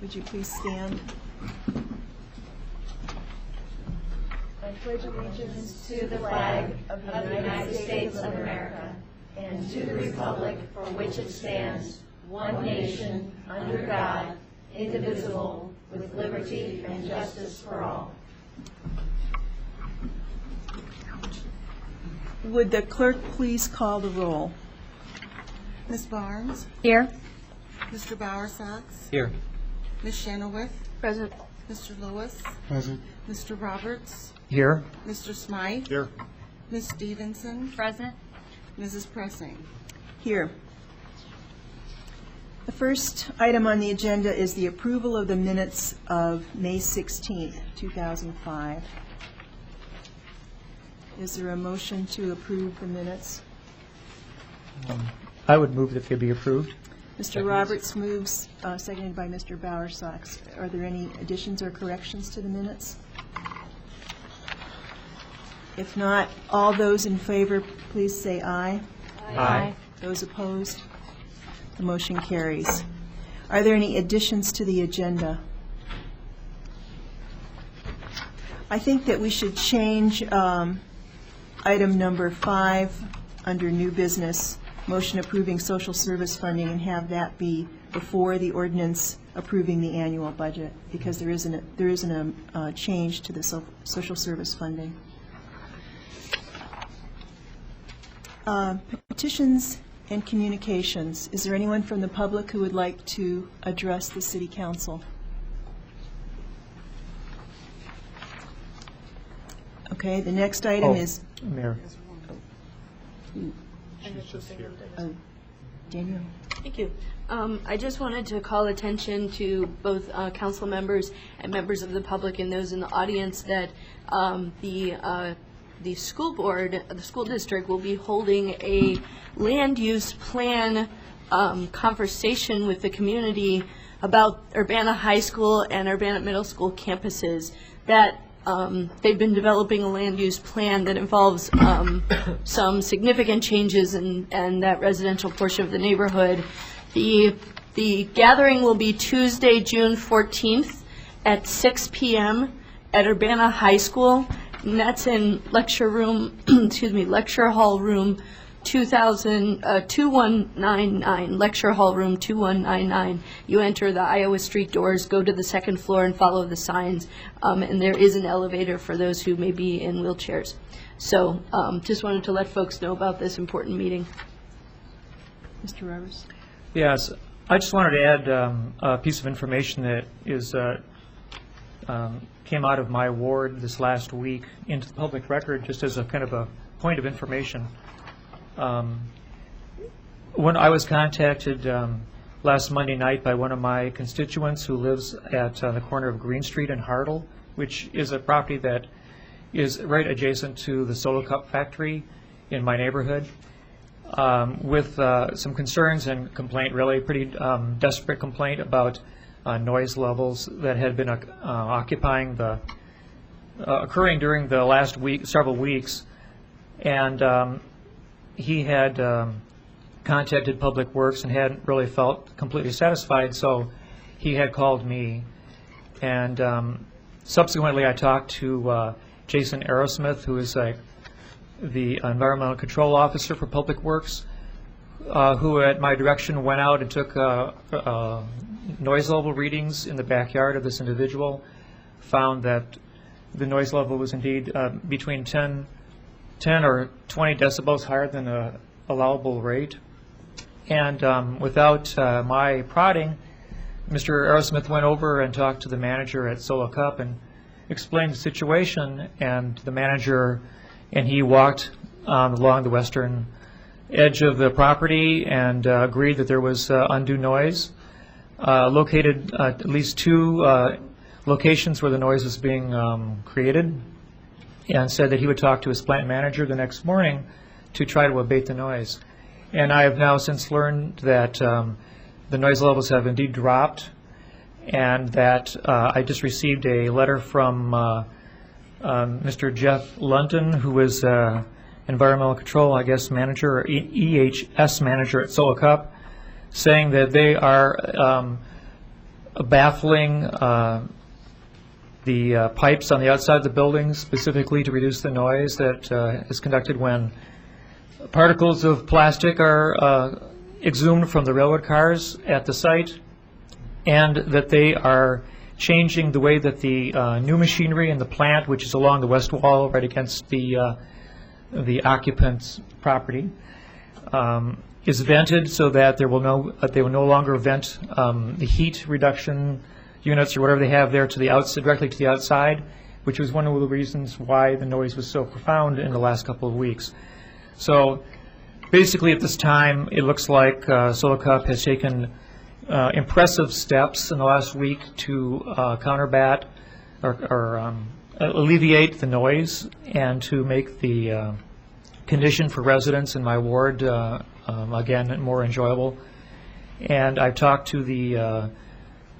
Would you please stand? I pledge allegiance to the flag of the United States of America and to the republic for which it stands, one nation, under God, indivisible, with liberty and justice for all. Would the clerk please call the roll? Ms. Barnes? Here. Mr. Bowersox? Here. Ms. Shanawith? Present. Mr. Lewis? Present. Mr. Roberts? Here. Mr. Smythe? Here. Ms. Stevenson? Present. Mrs. Pressing? Here. The first item on the agenda is the approval of the minutes of May 16th, 2005. Is there a motion to approve the minutes? I would move that they be approved. Mr. Roberts moves, seconded by Mr. Bowersox. Are there any additions or corrections to the minutes? If not, all those in favor, please say aye. Aye. Those opposed? The motion carries. Are there any additions to the agenda? I think that we should change item number 5 under new business, motion approving social service funding, and have that be before the ordinance approving the annual budget, because there isn't a change to the social service funding. Petitions and communications. Is there anyone from the public who would like to address the City Council? Okay, the next item is... Mayor. Daniel. Thank you. I just wanted to call attention to both council members and members of the public and those in the audience that the school board, the school district, will be holding a land use plan conversation with the community about Urbana High School and Urbana Middle School campuses. That they've been developing a land use plan that involves some significant changes in that residential portion of the neighborhood. The gathering will be Tuesday, June 14th at 6 p.m. at Urbana High School, and that's in lecture room, lecture hall room 2199, lecture hall room 2199. You enter the Iowa Street doors, go to the second floor and follow the signs, and there is an elevator for those who may be in wheelchairs. So just wanted to let folks know about this important meeting. Mr. Roberts. Yes, I just wanted to add a piece of information that is came out of my ward this last week into the public record, just as a kind of a point of information. When I was contacted last Monday night by one of my constituents who lives at the corner of Green Street and Hartle, which is a property that is right adjacent to the Solo Cup factory in my neighborhood, with some concerns and complaint, really pretty desperate complaint about noise levels that had been occupying the occurring during the last several weeks, and he had contacted Public Works and hadn't really felt completely satisfied, so he had called me, and subsequently I talked to Jason Aerosmith, who is the environmental control officer for Public Works, who at my direction went out and took noise level readings in the backyard of this individual, found that the noise level was indeed between 10 or 20 decibels higher than an allowable rate. And without my prodding, Mr. Aerosmith went over and talked to the manager at Solo Cup and explained the situation, and the manager and he walked along the western edge of the property and agreed that there was undue noise, located at least 2 locations where the noise was being created, and said that he would talk to his plant manager the next morning to try to abate the noise. And I have now since learned that the noise levels have indeed dropped, and that I just received a letter from Mr. Jeff London, who is environmental control, I guess, manager, or EHS manager at Solo Cup, saying that they are baffling the pipes on the outside of the building, specifically to reduce the noise that is conducted when particles of plastic are exhumed from the railroad cars at the site, and that they are changing the way that the new machinery in the plant, which is along the west wall right against the occupant's property, is vented so that they will no longer vent the heat reduction units or whatever they have there to the outside, directly to the outside, which was one of the reasons why the noise was so profound in the last couple of weeks. So basically at this time, it looks like Solocup has taken impressive steps in the last week to counterbat or alleviate the noise and to make the condition for residents in my ward again more enjoyable. And I've talked to the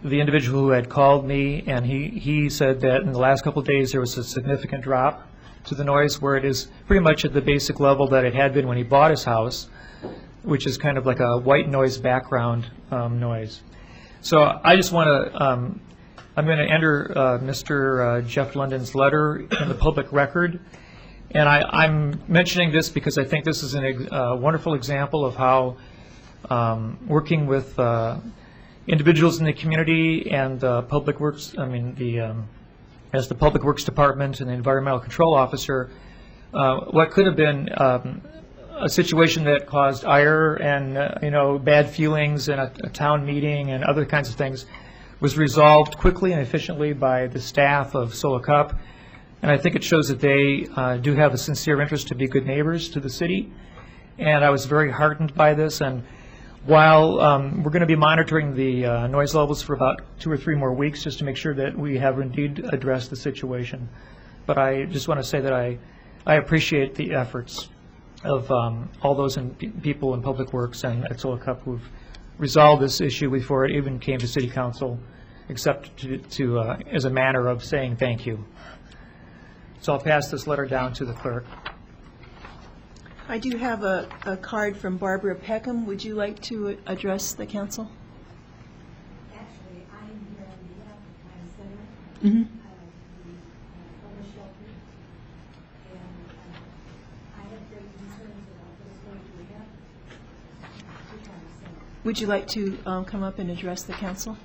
individual who had called me, and he said that in the last couple of days there was a significant drop to the noise, where it is pretty much at the basic level that it had been when he bought his house, which is kind of like a white noise background noise. So I just want to, I'm going to enter Mr. Jeff London's letter in the public record, and I'm mentioning this because I think this is a wonderful example of how working with individuals in the community and Public Works, as the Public Works Department and the Environmental Control Officer, what could have been a situation that caused ire and bad feelings in a town meeting and other kinds of things was resolved quickly and efficiently by the staff of Solocup. And I think it shows that they do have a sincere interest to be good neighbors to the city. And I was very heartened by this. And while we're going to be monitoring the noise levels for about 2 or 3 more weeks just to make sure that we have indeed addressed the situation. But I just want to say that I appreciate the efforts of all those people in Public Works and at Solocup who've resolved this issue before it even came to City Council, except to as a manner of saying thank you. So I'll pass this letter down to the clerk. I do have a card from Barbara Peckham. Would you like to address the council? Actually, I am here on behalf of Time Center, Mm-hmm. the homeless shelter, and I have great concerns about this going to happen to Time Center. Would you like to come up and address the council?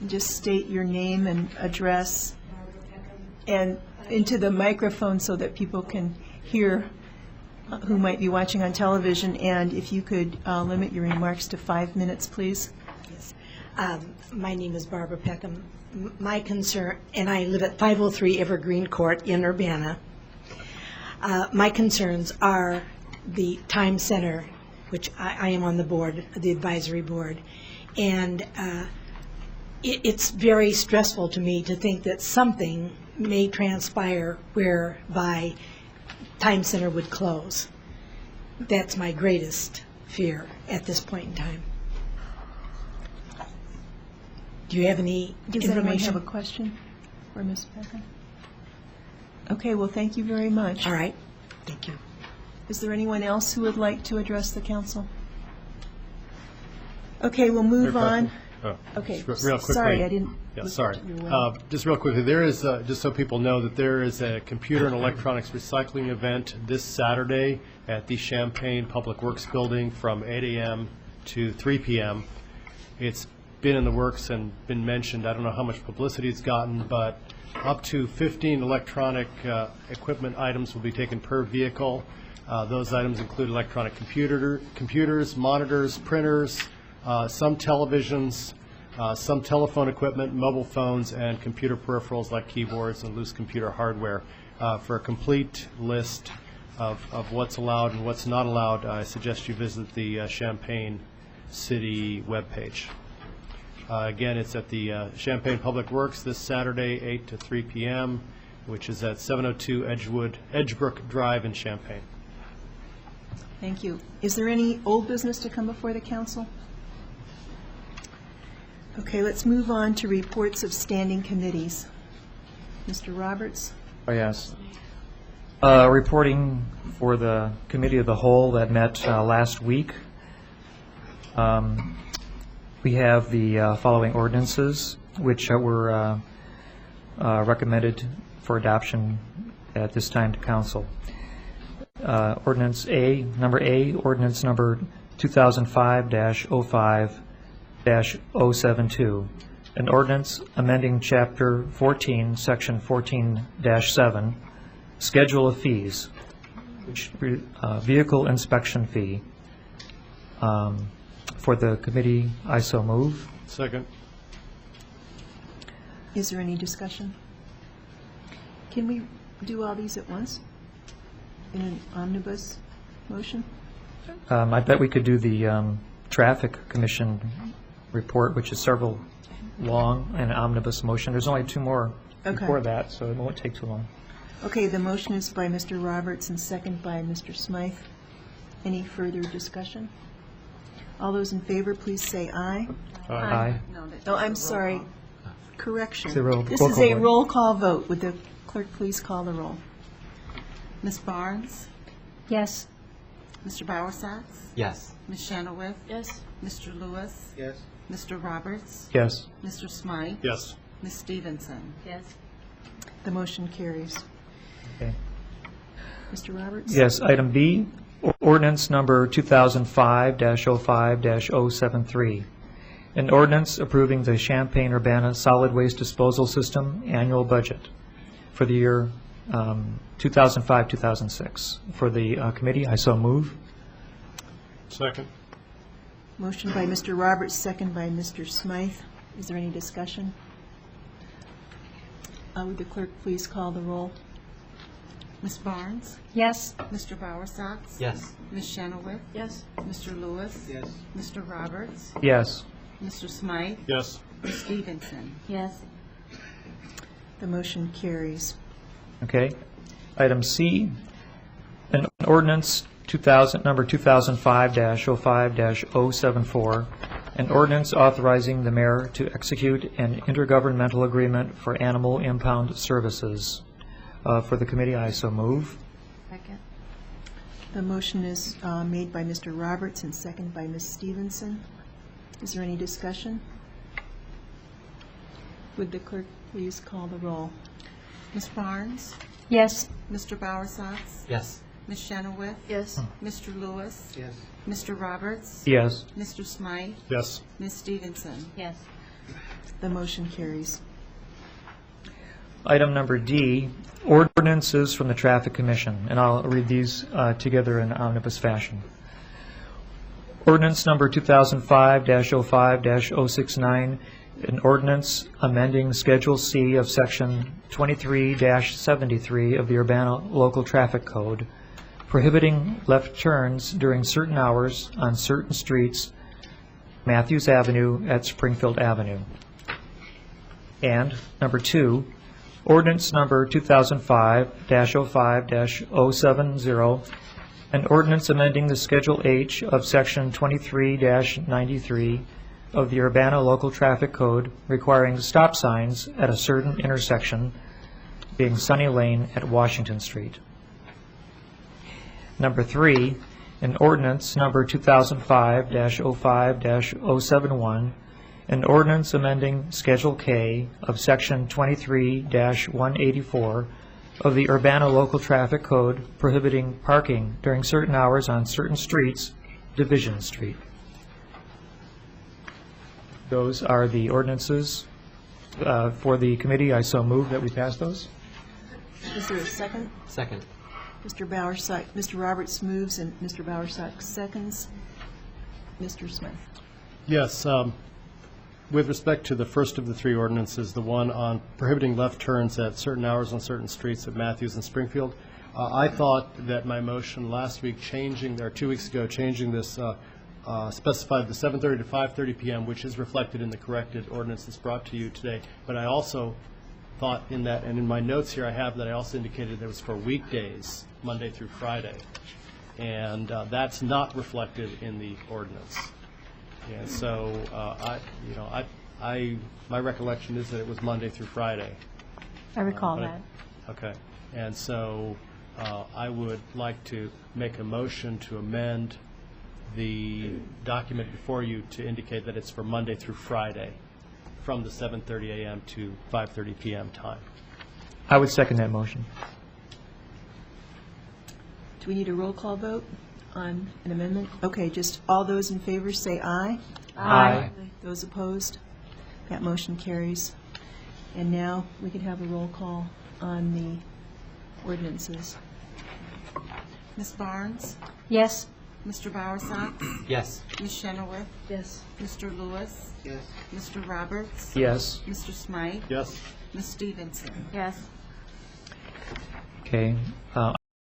Just state your name and address Barbara Peckham, and into the microphone so that people can hear who might be watching on television. And if you could limit your remarks to 5 minutes, please. Yes. My name is Barbara Peckham. My concern, and I live at 503 Evergreen Court in Urbana. My concerns are the Time Center, which I am on the board, the advisory board, and it's very stressful to me to think that something may transpire whereby Time Center would close. That's my greatest fear at this point in time. Do you have any Does anyone information? have a question for Ms. Peckham? Okay, well, thank you very much. All right, thank you. Is there anyone else who would like to address the council? Okay, we'll move on. Okay, Just real quickly. sorry, I didn't. Yeah, look sorry. at your web. Just real quickly, there is, just so people know, that there is a computer and electronics recycling event this Saturday at the Champaign Public Works Building from 8 a.m. to 3 p.m. It's been in the works and been mentioned. I don't know how much publicity it's gotten, but up to 15 electronic equipment items will be taken per vehicle. Those items include electronic computers, monitors, printers, some televisions, some telephone equipment, mobile phones, and computer peripherals like keyboards and loose computer hardware. For a complete list of what's allowed and what's not allowed, I suggest you visit the Champaign City webpage. Again, it's at the Champaign Public Works this Saturday, 8 to 3 p.m., which is at 702 Edgebrook Drive in Champaign. Thank you. Is there any old business to come before the council? Okay, let's move on to reports of standing committees. Mr. Roberts? Oh, yes. Reporting for the Committee of the Whole that met last week. We have the following ordinances, which were recommended for adoption at this time to council. Ordinance number A, ordinance number 2005-05-072, an ordinance amending Chapter 14, Section 14-7, Schedule of Fees, which, vehicle inspection fee. For the committee, I so move. Second. Is there any discussion? Can we do all these at once in an omnibus motion? I bet we could do the Traffic Commission report, which is several long, and omnibus motion. There's only two more Okay. before that, so it won't take too long. Okay, the motion is by Mr. Roberts and second by Mr. Smythe. Any further discussion? All those in favor, please say aye. Aye. Oh, I'm sorry. Correction. It's a roll This call is a vote. roll call vote. Would the clerk please call the roll? Ms. Barnes? Yes. Mr. Bowersox? Yes. Ms. Shanawith? Yes. Mr. Lewis? Yes. Mr. Roberts? Yes. Mr. Smythe? Yes. Ms. Stevenson? Yes. The motion carries. Okay. Mr. Roberts? Yes, item B, ordinance number 2005-05-073. An ordinance approving the Champaign-Urbana Solid Waste Disposal System annual budget for the year 2005-2006. For the committee, I so move. Second. Motion by Mr. Roberts, second by Mr. Smythe. Is there any discussion? Would the clerk please call the roll? Ms. Barnes? Yes. Mr. Bowersox? Yes. Ms. Shanawith? Yes. Mr. Lewis? Yes. Mr. Roberts? Yes. Mr. Smythe? Yes. Ms. Stevenson? Yes. The motion carries. Okay. Item C, an ordinance number 2005-05-074, an ordinance authorizing the mayor to execute an intergovernmental agreement for animal impound services. For the committee, I so move. Second. The motion is made by Mr. Roberts and second by Ms. Stevenson. Is there any discussion? Would the clerk please call the roll? Ms. Barnes? Yes. Mr. Bowersox? Yes. Ms. Shanawith? Yes. Mr. Lewis? Yes. Mr. Roberts? Yes. Mr. Smythe? Yes. Ms. Stevenson? Yes. The motion carries. Item number D, ordinances from the Traffic Commission, and I'll read these together in omnibus fashion. Ordinance number 2005-05-069, an ordinance amending Schedule C of Section 23-73 of the Urbana Local Traffic Code, prohibiting left turns during certain hours on certain streets, Matthews Avenue at Springfield Avenue. And number 2, ordinance number 2005-05-070, an ordinance amending the Schedule H of Section 23-93 of the Urbana Local Traffic Code requiring stop signs at a certain intersection, being Sunny Lane at Washington Street. Number 3, an ordinance number 2005-05-071, an ordinance amending Schedule K of Section 23-184 of the Urbana Local Traffic Code prohibiting parking during certain hours on certain streets, Division Street. Those are the ordinances for the committee. I so move that we pass those. Is there a second? Second. Mr. Roberts moves and Mr. Bowersox seconds. Mr. Smith. Yes. With respect to the first of the three ordinances, the one on prohibiting left turns at certain hours on certain streets at Matthews and Springfield, I thought that my motion last week changing, or 2 weeks ago, changing this, specified the 7:30 to 5:30 p.m., which is reflected in the corrected ordinance that's brought to you today. But I also thought in that, and in my notes here I have that I also indicated that it was for weekdays, Monday through Friday. And that's not reflected in the ordinance. And so, my recollection is that it was Monday through Friday. I recall But- that. Okay. And so, I would like to make a motion to amend the document before you to indicate that it's for Monday through Friday, from the 7:30 a.m. to 5:30 p.m. time. I would second that motion. Do we need a roll call vote on an amendment? Okay, just all those in favor say aye. Aye. Those opposed? That motion carries. And now we can have a roll call on the ordinances. Ms. Barnes? Yes. Mr. Bowersox? Yes. Ms. Shenoweth? Yes. Mr. Lewis? Yes. Mr. Roberts? Yes. Mr. Smythe? Yes? Ms. Stevenson? Yes. Okay.